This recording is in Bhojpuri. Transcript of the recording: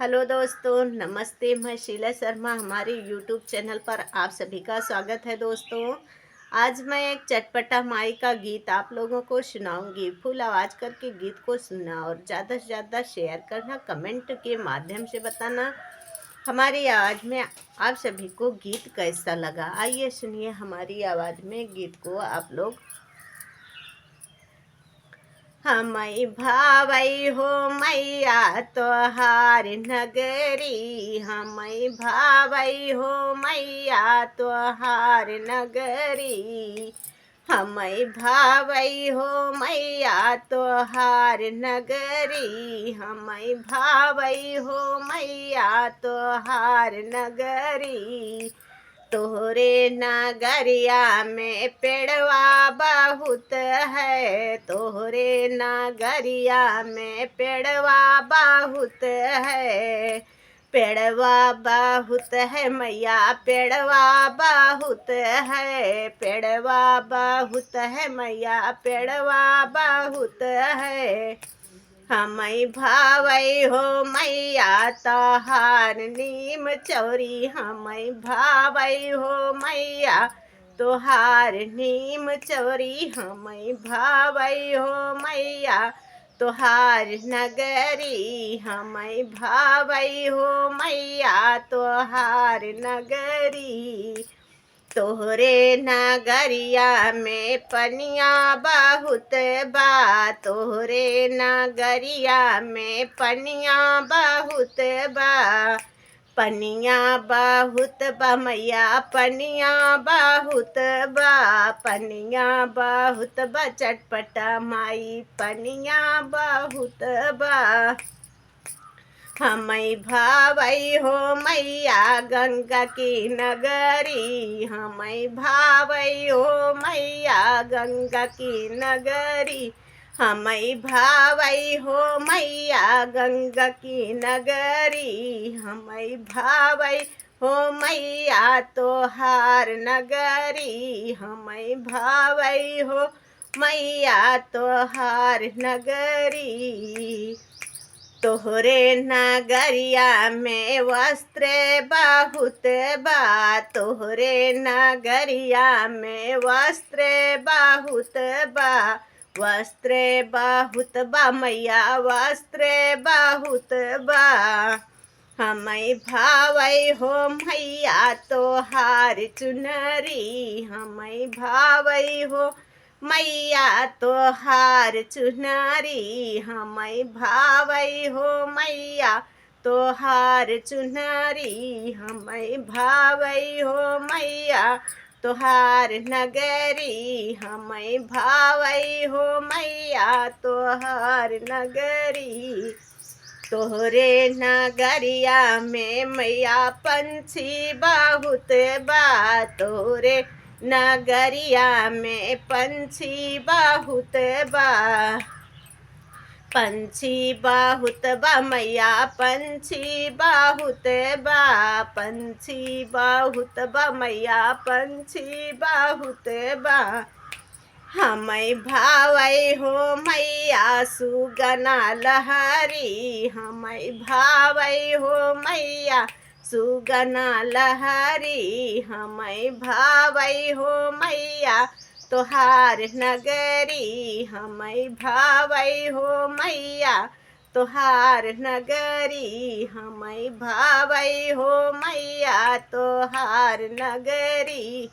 हेलो दोस्तों, नमस्ते। मैं शीला शर्मा, हमारे यूट्यूब चैनल पर आप सभी का स्वागत है। दोस्तों, आज मैं एक चटपटा माई का गीत आप लोगों को सुनाऊंगी। फुल आवाज़ करके गीत को सुनना और ज़्यादा से ज़्यादा शेयर करना, कमेंट के माध्यम से बताना हमारी आवाज़ में आप सभी को गीत कैसा लगा। आइए सुनिए हमारी आवाज़ में गीत को आप लोग। हमई भावई हो मैया तोहार नगरी, हमई भावई हो मैया तोहार नगरी, हमई भावई हो मैया तोहार नगरी, हमई भावई हो मैया तोहार नगरी। तोहरे नगरिया में पेड़वा बहुत है, तोहरे नगरिया में पेड़वा बहुत है, पेड़वा बहुत है मैया, पेड़वा बहुत है, पेड़वा बहुत है मैया, पेड़वा बहुत है। हमई भावई हो मैया तोहार नीम चौरी, हमई भावई हो मैया तोहार नीम चौरी, हमई भावई हो मैया तोहार नगरी, हमई भावई हो मैया तोहार नगरी। तोहरे नगरिया में पनिया बहुत बा, तोहरे नगरिया में पनिया बहुत बा, पनिया बहुत बा मैया, पनिया बहुत बा, पनिया बहुत बा चटपटा माई, पनिया बहुत बा। हमई भावई हो मैया गंगा की नगरी, हमई भावई हो मैया गंगा की नगरी, हमई भावई हो मैया गंगा की नगरी, हमई भावई हो मैया तोहार नगरी, हमई भावई हो मैया तोहार नगरी। तोहरे नगरिया में वस्त्र बहुत बा, तोहरे नगरिया में वस्त्र बहुत बा, वस्त्र बहुत बा मैया, वस्त्र बहुत बा। हमई भावई हो मैया तोहार चुनरी, हमई भावई हो मैया तोहार चुनरी, हमई भावई हो मैया तोहार चुनरी, हमई भावई हो मैया तोहार नगरी, हमई भावई हो मैया तोहार नगरी। तोहरे नगरिया में मैया पंछी बहुत बा, तोहरे नगरिया में पंछी बहुत बा, पंछी बहुत बा मैया, पंछी बहुत बा, पंछी बहुत बा मैया, पंछी बहुत बा। हमई भावई हो मैया सुगना लहरी, हमई भावई हो मैया सुगना लहरी, हमई भावई हो मैया तोहार नगरी, हमई भावई हो मैया तोहार नगरी, हमई भावई हो मैया तोहार नगरी।